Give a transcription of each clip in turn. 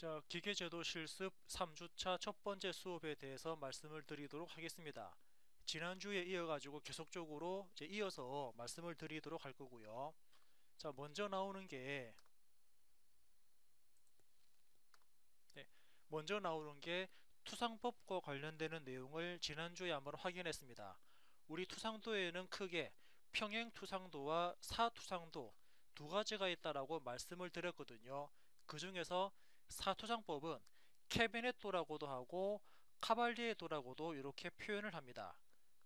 자, 기계제도 실습 3주차 첫 번째 수업에 대해서 말씀을 드리도록 하겠습니다. 지난주에 이어가지고 계속적으로 이어서 말씀을 드리도록 할 거고요. 자, 먼저 나오는 게 네, 먼저 나오는 게 투상법과 관련되는 내용을 지난주에 한번 확인했습니다. 우리 투상도에는 크게 평행투상도와 사투상도 두 가지가 있다라고 말씀을 드렸거든요. 그 중에서 사투상법은 캐비넷도라고도 하고 카발리에도라고도 이렇게 표현을 합니다.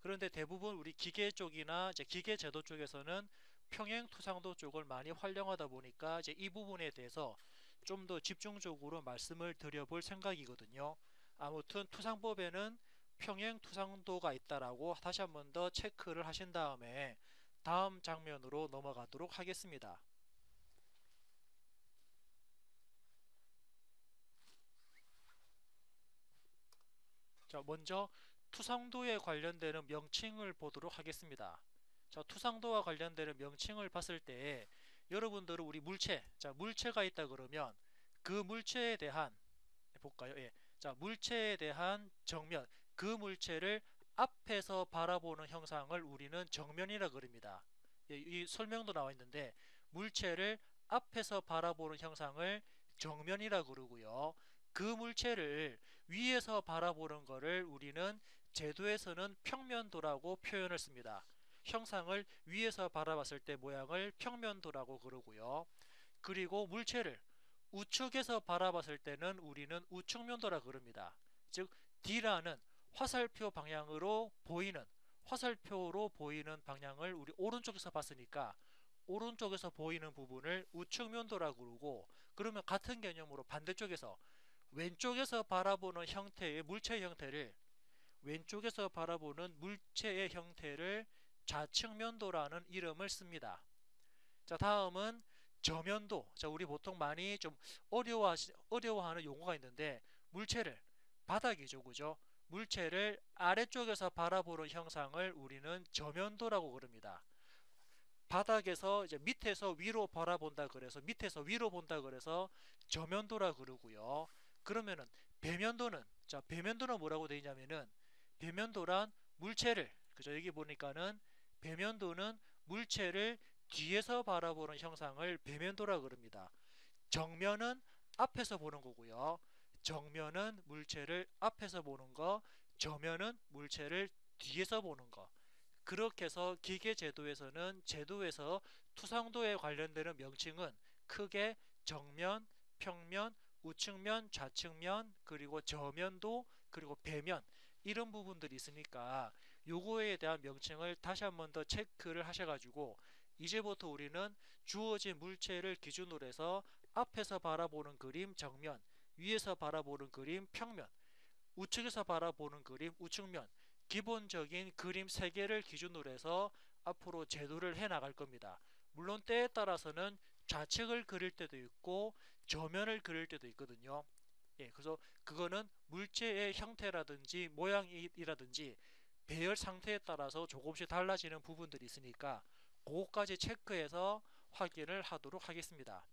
그런데 대부분 우리 기계 쪽이나 기계 제도 쪽에서는 평행투상도 쪽을 많이 활용하다 보니까 이 부분에 대해서 좀 더 집중적으로 말씀을 드려볼 생각이거든요. 아무튼 투상법에는 평행투상도가 있다라고 다시 한번 더 체크를 하신 다음에 다음 장면으로 넘어가도록 하겠습니다. 자, 먼저 투상도에 관련되는 명칭을 보도록 하겠습니다. 자, 투상도와 관련되는 명칭을 봤을 때 여러분들은 우리 물체, 자, 물체가 있다 그러면 그 물체에 대한 볼까요? 예. 자, 물체에 대한 정면, 그 물체를 앞에서 바라보는 형상을 우리는 정면이라 그럽니다. 예, 이 설명도 나와 있는데 물체를 앞에서 바라보는 형상을 정면이라 그러고요. 그 물체를 위에서 바라보는 것을 우리는 제도에서는 평면도라고 표현을 씁니다. 형상을 위에서 바라봤을 때 모양을 평면도라고 그러고요. 그리고 물체를 우측에서 바라봤을 때는 우리는 우측면도라 그럽니다. 즉 D라는 화살표 방향으로 보이는 화살표로 보이는 방향을 우리 오른쪽에서 봤으니까 오른쪽에서 보이는 부분을 우측면도라 그러고, 그러면 같은 개념으로 반대쪽에서 왼쪽에서 바라보는 형태의 물체 형태를 왼쪽에서 바라보는 물체의 형태를 좌측면도라는 이름을 씁니다. 자, 다음은 저면도. 자, 우리 보통 많이 좀 어려워하는 용어가 있는데 물체를 바닥이죠, 그죠? 물체를 아래쪽에서 바라보는 형상을 우리는 저면도라고 그럽니다. 바닥에서 이제 밑에서 위로 바라본다 그래서 밑에서 위로 본다 그래서 저면도라 그러고요. 그러면은 배면도는, 자, 배면도는 뭐라고 되어 있냐면은 배면도란 물체를, 그죠? 여기 보니까는 배면도는 물체를 뒤에서 바라보는 형상을 배면도라 그럽니다. 정면은 앞에서 보는 거고요. 정면은 물체를 앞에서 보는 거, 저면은 물체를 뒤에서 보는 거. 그렇게 해서 기계 제도에서는 제도에서 투상도에 관련되는 명칭은 크게 정면, 평면, 우측면, 좌측면, 그리고 저면도, 그리고 배면, 이런 부분들이 있으니까 요거에 대한 명칭을 다시 한번 더 체크를 하셔가지고 이제부터 우리는 주어진 물체를 기준으로 해서 앞에서 바라보는 그림 정면, 위에서 바라보는 그림 평면, 우측에서 바라보는 그림 우측면, 기본적인 그림 3개를 기준으로 해서 앞으로 제도를 해 나갈 겁니다. 물론 때에 따라서는 좌측을 그릴 때도 있고 저면을 그릴 때도 있거든요. 예, 그래서 그거는 물체의 형태라든지 모양이라든지 배열 상태에 따라서 조금씩 달라지는 부분들이 있으니까 그거까지 체크해서 확인을 하도록 하겠습니다.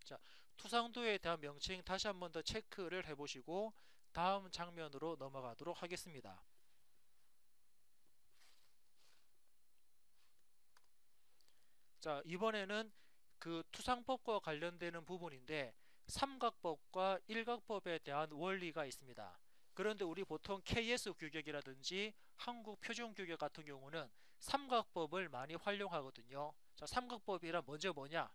자, 투상도에 대한 명칭 다시 한번 더 체크를 해보시고 다음 장면으로 넘어가도록 하겠습니다. 자, 이번에는 그 투상법과 관련되는 부분인데 삼각법과 일각법에 대한 원리가 있습니다. 그런데 우리 보통 KS 규격이라든지 한국 표준 규격 같은 경우는 삼각법을 많이 활용하거든요. 자, 삼각법이란 먼저 뭐냐?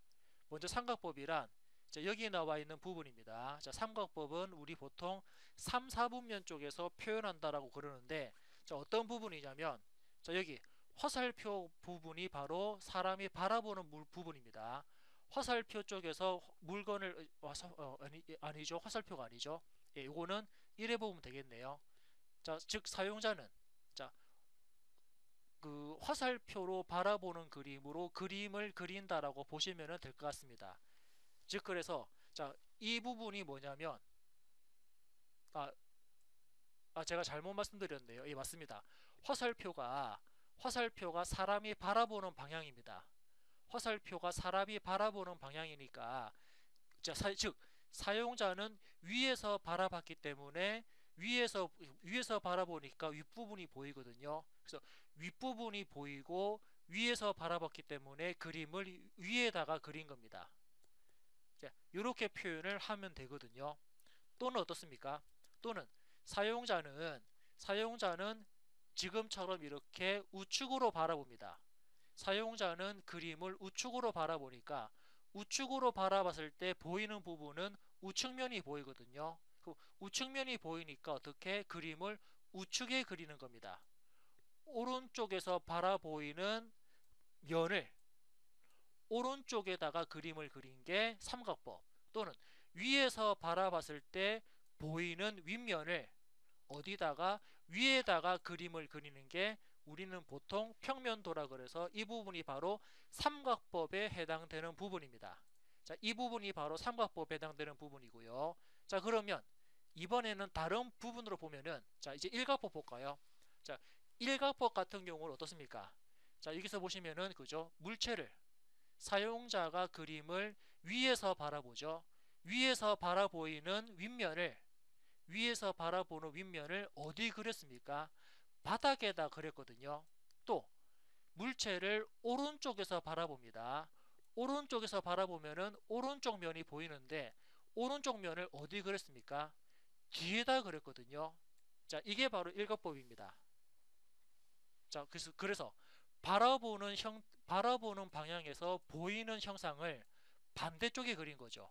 먼저 삼각법이란, 자, 여기 나와 있는 부분입니다. 자, 삼각법은 우리 보통 3, 4분면 쪽에서 표현한다라고 그러는데, 자, 어떤 부분이냐면, 자, 여기 화살표 부분이 바로 사람이 바라보는 부분입니다. 화살표 쪽에서 물건을 아니죠. 화살표가 아니죠. 예, 이거는 이래 보면 되겠네요. 자, 즉 사용자는, 자, 그 화살표로 바라보는 그림으로 그림을 그린다라고 보시면 될 것 같습니다. 즉 그래서, 자, 이 부분이 뭐냐면, 아, 제가 잘못 말씀드렸네요. 예, 맞습니다. 화살표가 사람이 바라보는 방향입니다. 화살표가 사람이 바라보는 방향이니까, 자, 즉 사용자는 위에서 바라봤기 때문에 위에서 바라보니까 윗부분이 보이거든요. 그래서 윗부분이 보이고 위에서 바라봤기 때문에 그림을 위에다가 그린 겁니다. 이렇게 표현을 하면 되거든요. 또는 어떻습니까? 또는 사용자는 지금처럼 이렇게 우측으로 바라봅니다. 사용자는 그림을 우측으로 바라보니까 우측으로 바라봤을 때 보이는 부분은 우측면이 보이거든요. 우측면이 보이니까 어떻게 그림을 우측에 그리는 겁니다. 오른쪽에서 바라보이는 면을 오른쪽에다가 그림을 그린 게 삼각법. 또는 위에서 바라봤을 때 보이는 윗면을 어디다가 위에다가 그림을 그리는 게 우리는 보통 평면도라 그래서 이 부분이 바로 삼각법에 해당되는 부분입니다. 자, 이 부분이 바로 삼각법에 해당되는 부분이고요. 자, 그러면 이번에는 다른 부분으로 보면은 자, 이제 일각법 볼까요? 자, 일각법 같은 경우는 어떻습니까? 자, 여기서 보시면은 그죠? 물체를 사용자가 그림을 위에서 바라보죠. 위에서 바라보이는 위에서 바라보는 윗면을 어디 그렸습니까? 바닥에다 그렸거든요. 또 물체를 오른쪽에서 바라봅니다. 오른쪽에서 바라보면은 오른쪽 면이 보이는데 오른쪽 면을 어디 그렸습니까? 뒤에다 그렸거든요. 자, 이게 바로 일각법입니다. 자, 그래서 바라보는 방향에서 보이는 형상을 반대쪽에 그린 거죠.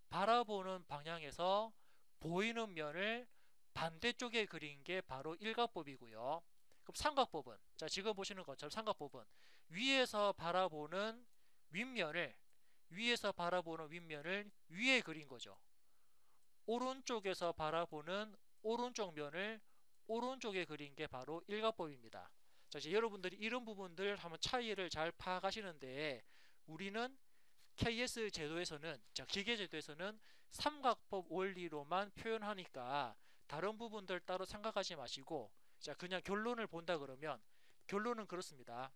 바라보는 방향에서 보이는 면을 반대쪽에 그린 게 바로 일각법이고요. 그럼 삼각법은 자, 지금 보시는 것처럼 삼각법은 위에서 바라보는 윗면을 위에 그린 거죠. 오른쪽에서 바라보는 오른쪽 면을 오른쪽에 그린 게 바로 일각법입니다. 자, 이제 여러분들이 이런 부분들 한번 차이를 잘 파악하시는데 우리는 KS 제도에서는 기계 제도에서는 삼각법 원리로만 표현하니까 다른 부분들 따로 생각하지 마시고 자, 그냥 결론을 본다 그러면 결론은 그렇습니다.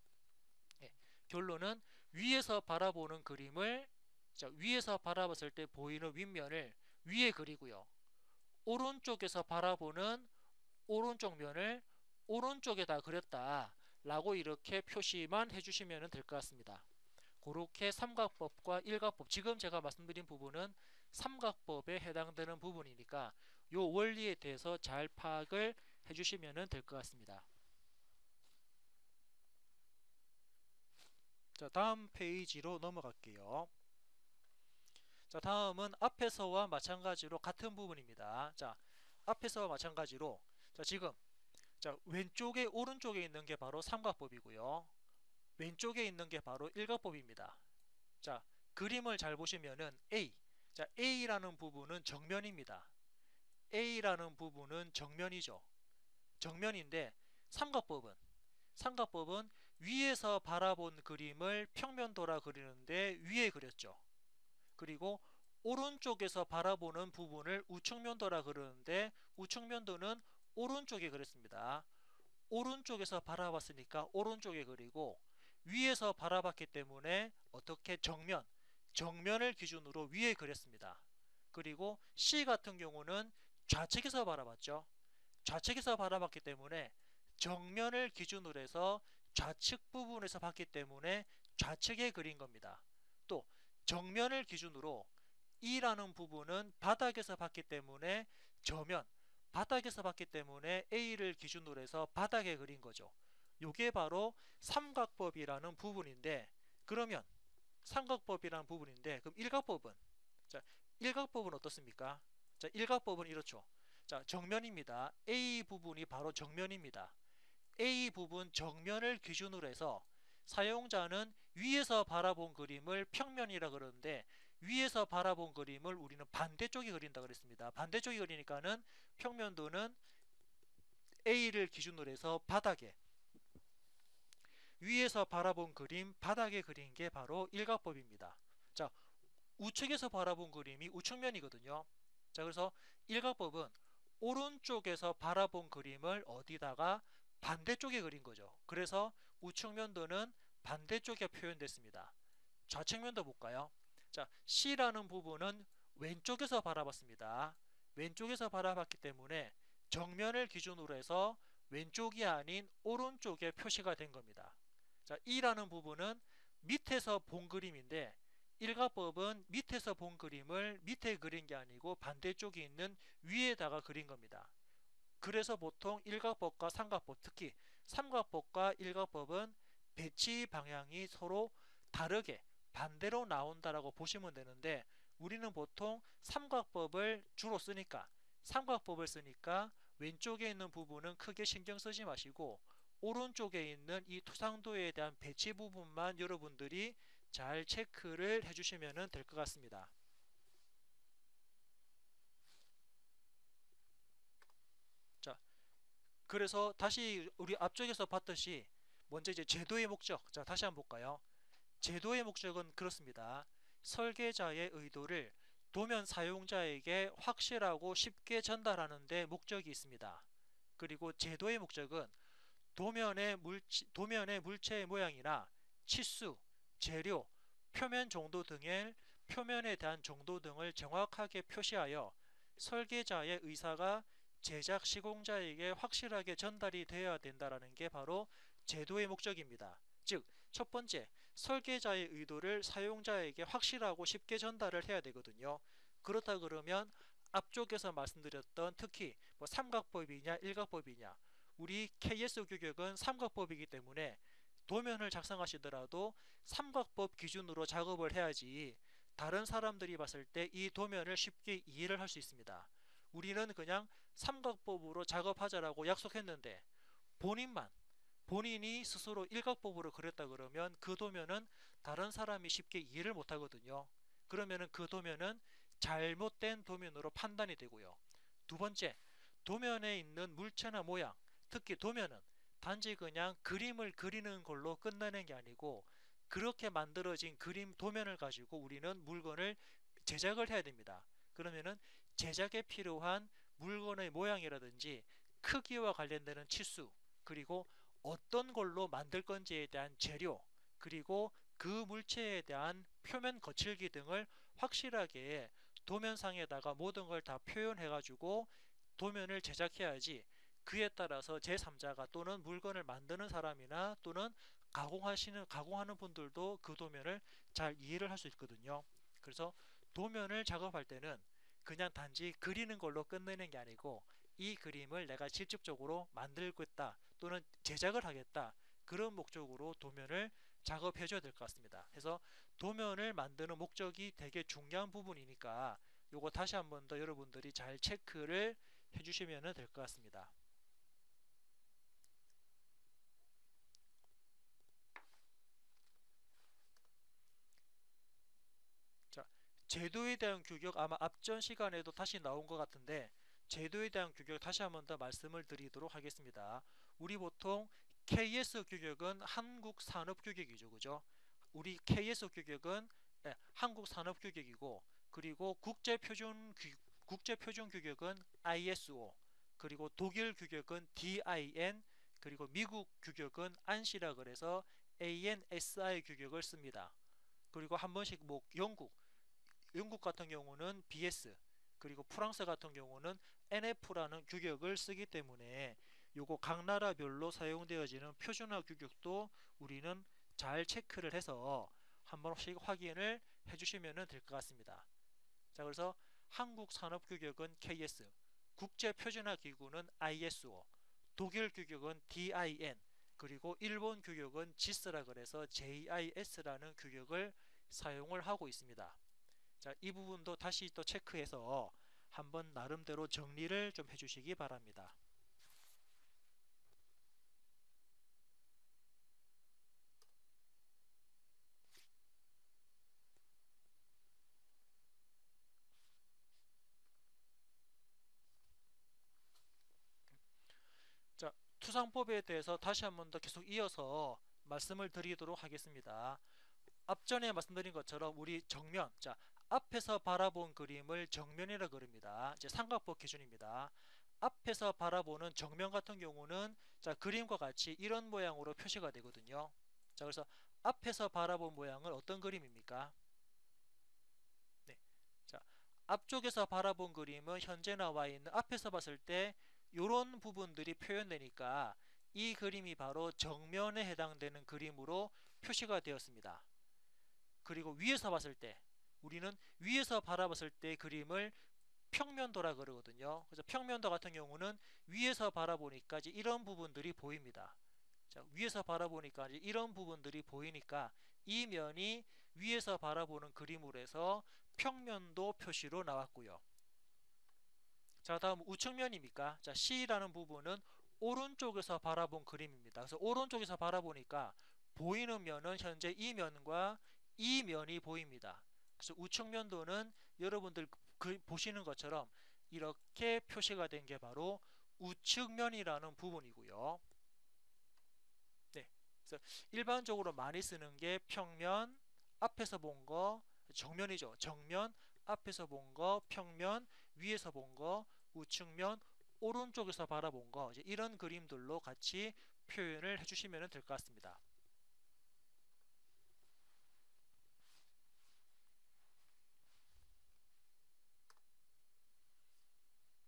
예, 결론은 위에서 바라보는 그림을 자, 위에서 바라봤을 때 보이는 윗면을 위에 그리고요. 오른쪽에서 바라보는 오른쪽 면을 오른쪽에다 그렸다 라고 이렇게 표시만 해주시면 될 것 같습니다. 그렇게 삼각법과 일각법, 지금 제가 말씀드린 부분은 삼각법에 해당되는 부분이니까 이 원리에 대해서 잘 파악을 해주시면 될 것 같습니다. 자, 다음 페이지로 넘어갈게요. 자, 다음은 앞에서와 마찬가지로 같은 부분입니다. 자, 앞에서와 마찬가지로 자, 지금 자, 왼쪽에 오른쪽에 있는 게 바로 삼각법이고요. 왼쪽에 있는 게 바로 일각법입니다. 자, 그림을 잘 보시면은 자, A라는 부분은 정면입니다. A라는 부분은 정면이죠. 정면인데 삼각법은 위에서 바라본 그림을 평면도라 그리는데 위에 그렸죠. 그리고 오른쪽에서 바라보는 부분을 우측면도라 그러는데 우측면도는 오른쪽에 그렸습니다. 오른쪽에서 바라봤으니까 오른쪽에 그리고 위에서 바라봤기 때문에 어떻게 정면을 기준으로 위에 그렸습니다. 그리고 C 같은 경우는 좌측에서 바라봤죠. 좌측에서 바라봤기 때문에 정면을 기준으로 해서 좌측 부분에서 봤기 때문에 좌측에 그린 겁니다. 또 정면을 기준으로 E라는 부분은 바닥에서 봤기 때문에 바닥에서 봤기 때문에 A를 기준으로 해서 바닥에 그린 거죠. 이게 바로 삼각법이라는 부분인데 그러면 그럼 일각법은 자, 일각법은 어떻습니까? 자, 일각법은 이렇죠. 자, 정면입니다. A 부분이 바로 정면입니다. A 부분 정면을 기준으로 해서 사용자는 위에서 바라본 그림을 평면이라 그러는데 위에서 바라본 그림을 우리는 반대쪽에 그린다 그랬습니다. 반대쪽에 그리니까는 평면도는 A를 기준으로 해서 위에서 바라본 그림 바닥에 그린 게 바로 일각법입니다. 자, 우측에서 바라본 그림이 우측면이거든요. 자, 그래서 일각법은 오른쪽에서 바라본 그림을 어디다가 반대쪽에 그린 거죠. 그래서 우측면도는 반대쪽에 표현됐습니다. 좌측면도 볼까요? 자, C라는 부분은 왼쪽에서 바라봤습니다. 왼쪽에서 바라봤기 때문에 정면을 기준으로 해서 왼쪽이 아닌 오른쪽에 표시가 된 겁니다. 자, E라는 부분은 밑에서 본 그림인데 일가법은 밑에서 본 그림을 밑에 그린 게 아니고 반대쪽에 있는 위에다가 그린 겁니다. 그래서 보통 일가법과 삼가법, 특히 삼가법과 일가법은 배치 방향이 서로 다르게 반대로 나온다라고 보시면 되는데 우리는 보통 삼각법을 주로 쓰니까 삼각법을 쓰니까 왼쪽에 있는 부분은 크게 신경 쓰지 마시고 오른쪽에 있는 이 투상도에 대한 배치 부분만 여러분들이 잘 체크를 해주시면 될 것 같습니다. 자, 그래서 다시 우리 앞쪽에서 봤듯이 먼저 이제 제도의 목적. 자, 다시 한번 볼까요? 제도의 목적은 그렇습니다. 설계자의 의도를 도면 사용자에게 확실하고 쉽게 전달하는 데 목적이 있습니다. 그리고 제도의 목적은 도면의 물체의 모양이나 치수, 재료, 표면 정도 등의 표면에 대한 정도 등을 정확하게 표시하여 설계자의 의사가 제작 시공자에게 확실하게 전달이 되어야 된다는 게 바로 제도의 목적입니다. 즉, 첫 번째, 설계자의 의도를 사용자에게 확실하고 쉽게 전달을 해야 되거든요. 그렇다 그러면 앞쪽에서 말씀드렸던 특히 뭐 삼각법이냐 일각법이냐 우리 KS 규격은 삼각법이기 때문에 도면을 작성하시더라도 삼각법 기준으로 작업을 해야지 다른 사람들이 봤을 때 이 도면을 쉽게 이해를 할 수 있습니다. 우리는 그냥 삼각법으로 작업하자라고 약속했는데 본인이 스스로 일각법으로 그렸다 그러면 그 도면은 다른 사람이 쉽게 이해를 못 하거든요. 그러면은 그 도면은 잘못된 도면으로 판단이 되고요. 두 번째, 도면에 있는 물체나 모양, 특히 도면은 단지 그냥 그림을 그리는 걸로 끝나는 게 아니고 그렇게 만들어진 그림 도면을 가지고 우리는 물건을 제작을 해야 됩니다. 그러면은 제작에 필요한 물건의 모양이라든지 크기와 관련되는 치수, 그리고 어떤 걸로 만들 건지에 대한 재료, 그리고 그 물체에 대한 표면 거칠기 등을 확실하게 도면상에다가 모든 걸 다 표현해 가지고 도면을 제작해야지 그에 따라서 제3자가 또는 물건을 만드는 사람이나 또는 가공하는 분들도 그 도면을 잘 이해를 할 수 있거든요. 그래서 도면을 작업할 때는 그냥 단지 그리는 걸로 끝내는 게 아니고 이 그림을 내가 직접적으로 만들고 있다 또는 제작을 하겠다 그런 목적으로 도면을 작업해 줘야 될 것 같습니다. 그래서 도면을 만드는 목적이 되게 중요한 부분이니까 요거 다시 한번 더 여러분들이 잘 체크를 해주시면 될 것 같습니다. 자, 제도에 대한 규격 아마 앞전 시간에도 다시 나온 것 같은데 제도에 대한 규격 다시 한번 더 말씀을 드리도록 하겠습니다. 우리 보통 KS 규격은 한국 산업 규격이죠, 그죠? 우리 KS 규격은 한국 산업 규격이고 그리고 국제 표준 규격은 ISO 그리고 독일 규격은 DIN 그리고 미국 규격은 ANSI라 그래서 ANSI 규격을 씁니다. 그리고 한 번씩 뭐 영국 같은 경우는 BS 그리고 프랑스 같은 경우는 NF라는 규격을 쓰기 때문에 요거 각 나라별로 사용되어지는 표준화 규격도 우리는 잘 체크를 해서 한 번씩 확인을 해주시면 될 것 같습니다. 자, 그래서 한국 산업 규격은 KS, 국제 표준화 기구는 ISO, 독일 규격은 DIN, 그리고 일본 규격은 JIS라 그래서 JIS라는 규격을 사용을 하고 있습니다. 자, 이 부분도 다시 또 체크해서 한번 나름대로 정리를 좀 해주시기 바랍니다. 자, 투상법에 대해서 다시 한번 더 계속 이어서 말씀을 드리도록 하겠습니다. 앞전에 말씀드린 것처럼 우리 정면, 자, 앞에서 바라본 그림을 정면이라 그럽니다. 이제 삼각법 기준입니다. 앞에서 바라보는 정면 같은 경우는 자, 그림과 같이 이런 모양으로 표시가 되거든요. 자, 그래서 앞에서 바라본 모양은 어떤 그림입니까? 네. 자, 앞쪽에서 바라본 그림은 현재 나와 있는 앞에서 봤을 때 이런 부분들이 표현되니까 이 그림이 바로 정면에 해당되는 그림으로 표시가 되었습니다. 그리고 위에서 봤을 때 우리는 위에서 바라봤을 때 그림을 평면도라 그러거든요. 그래서 평면도 같은 경우는 위에서 바라보니까 이제 이런 부분들이 보입니다. 자, 위에서 바라보니까 이제 이런 부분들이 보이니까 이 면이 위에서 바라보는 그림으로 해서 평면도 표시로 나왔고요. 자, 다음 우측면입니까? 자, C라는 부분은 오른쪽에서 바라본 그림입니다. 그래서 오른쪽에서 바라보니까 보이는 면은 현재 이 면과 이 면이 보입니다. 그래서 우측면도는 여러분들 보시는 것처럼 이렇게 표시가 된 게 바로 우측면이라는 부분이고요. 네. 그래서 일반적으로 많이 쓰는 게 평면, 앞에서 본 거, 정면이죠. 정면, 앞에서 본 거, 평면, 위에서 본 거, 우측면, 오른쪽에서 바라본 거, 이제 이런 그림들로 같이 표현을 해주시면 될 것 같습니다.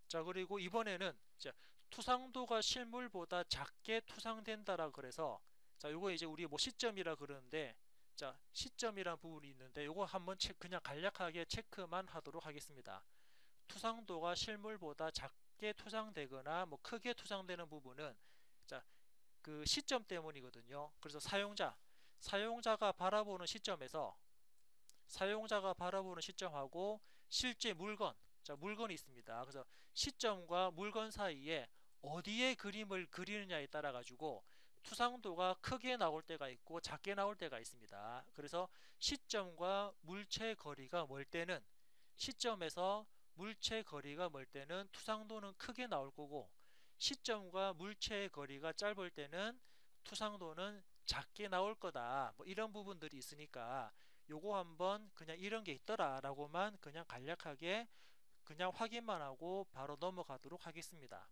자, 그리고 이번에는 투상도가 실물보다 작게 투상된다라 그래서 자, 요거 이제 우리 뭐 시점이라 그러는데 자, 시점이란 부분이 있는데 요거 한번 그냥 간략하게 체크만 하도록 하겠습니다. 투상도가 실물보다 작게 투상되거나 뭐 크게 투상되는 부분은 자, 그 시점 때문이거든요. 그래서 사용자가 바라보는 시점에서 사용자가 바라보는 시점하고 실제 물건, 자, 물건이 있습니다. 그래서 시점과 물건 사이에 어디에 그림을 그리느냐에 따라 가지고 투상도가 크게 나올 때가 있고 작게 나올 때가 있습니다. 그래서 시점과 물체 거리가 멀 때는 시점에서 물체 거리가 멀 때는 투상도는 크게 나올 거고 시점과 물체의 거리가 짧을 때는 투상도는 작게 나올 거다. 뭐 이런 부분들이 있으니까 요거 한번 그냥 이런 게 있더라 라고만 그냥 간략하게 그냥 확인만 하고 바로 넘어가도록 하겠습니다.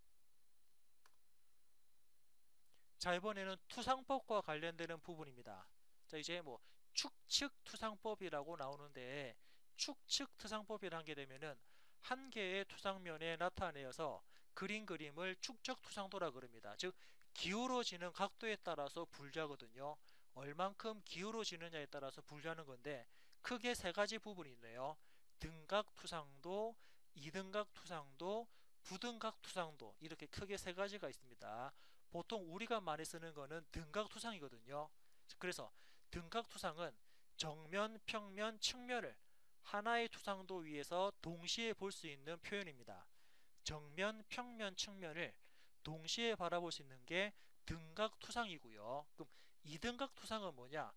자, 이번에는 투상법과 관련되는 부분입니다. 자, 이제 뭐 축측 투상법이라고 나오는데 축측 투상법이라는 게 되면은 한 개의 투상면에 나타내어서 그린 그림을 축적 투상도라 그럽니다. 즉 기울어지는 각도에 따라서 분류하거든요. 얼만큼 기울어지느냐에 따라서 분류하는 건데 크게 세 가지 부분이 있네요. 등각 투상도, 이등각 투상도, 부등각 투상도 이렇게 크게 세 가지가 있습니다. 보통 우리가 많이 쓰는 거는 등각투상이거든요. 그래서 등각투상은 정면, 평면, 측면을 하나의 투상도 위에서 동시에 볼 수 있는 표현입니다. 정면, 평면, 측면을 동시에 바라볼 수 있는 게 등각투상이고요. 그럼 이등각투상은 뭐냐?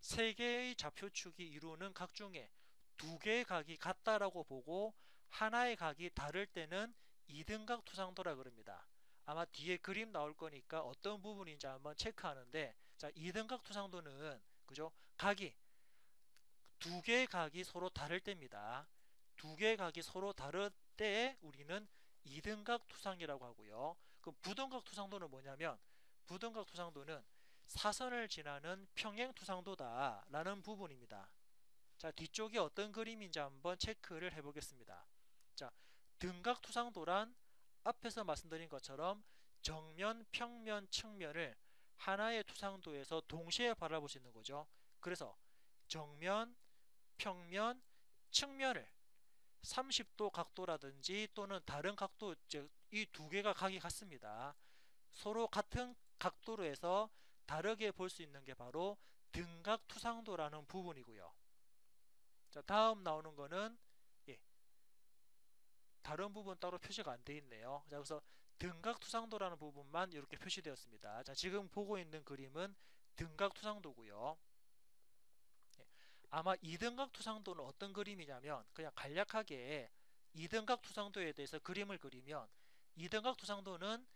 세 개의 좌표축이 이루는 각 중에 두 개의 각이 같다라고 보고 하나의 각이 다를 때는 이등각 투상도라 그럽니다. 아마 뒤에 그림 나올 거니까 어떤 부분인지 한번 체크하는데 자, 이등각 투상도는 그죠? 각이 두 개의 각이 서로 다를 때입니다. 두 개의 각이 서로 다를 때에 우리는 이등각 투상이라고 하고요. 그 부등각 투상도는 뭐냐면 부등각 투상도는 사선을 지나는 평행 투상도다 라는 부분입니다. 자, 뒤쪽에 어떤 그림인지 한번 체크를 해 보겠습니다. 자, 등각 투상도란 앞에서 말씀드린 것처럼 정면, 평면, 측면을 하나의 투상도에서 동시에 바라볼 수 있는 거죠. 그래서 정면, 평면, 측면을 30도 각도라든지 또는 다른 각도, 즉 이 두 개가 각이 같습니다. 서로 같은 각도로 해서 다르게 볼 수 있는 게 바로 등각 투상도라는 부분이고요. 자, 다음 나오는 거는 예, 다른 부분 따로 표시가 안 돼 있네요. 자, 그래서 등각투상도라는 부분만 이렇게 표시되었습니다. 자, 지금 보고 있는 그림은 등각투상도고요. 예, 아마 이등각투상도는 어떤 그림이냐면 그냥 간략하게 이등각투상도에 대해서 그림을 그리면 이등각투상도는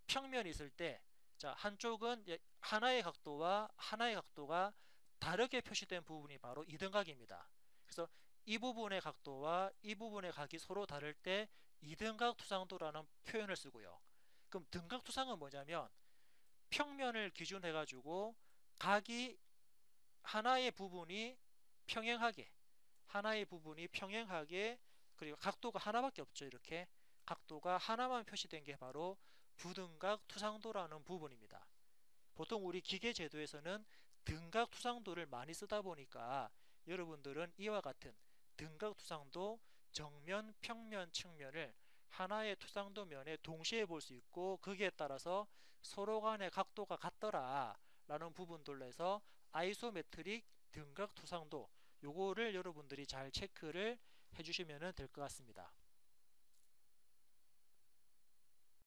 평면이 있을 때 자, 한쪽은 하나의 각도와 하나의 각도가 다르게 표시된 부분이 바로 이등각입니다. 그래서 이 부분의 각도와 이 부분의 각이 서로 다를 때 이등각 투상도라는 표현을 쓰고요. 그럼 등각 투상은 뭐냐면 평면을 기준해 가지고 각이 하나의 부분이 평행하게 하나의 부분이 평행하게 그리고 각도가 하나밖에 없죠. 이렇게 각도가 하나만 표시된 게 바로 부등각 투상도라는 부분입니다. 보통 우리 기계 제도에서는 등각 투상도를 많이 쓰다 보니까 여러분들은 이와 같은 등각 투상도, 정면, 평면, 측면을 하나의 투상도 면에 동시에 볼 수 있고, 거기에 따라서 서로 간의 각도가 같더라 라는 부분들로 해서 아이소메트릭 등각 투상도, 요거를 여러분들이 잘 체크를 해주시면 될 것 같습니다.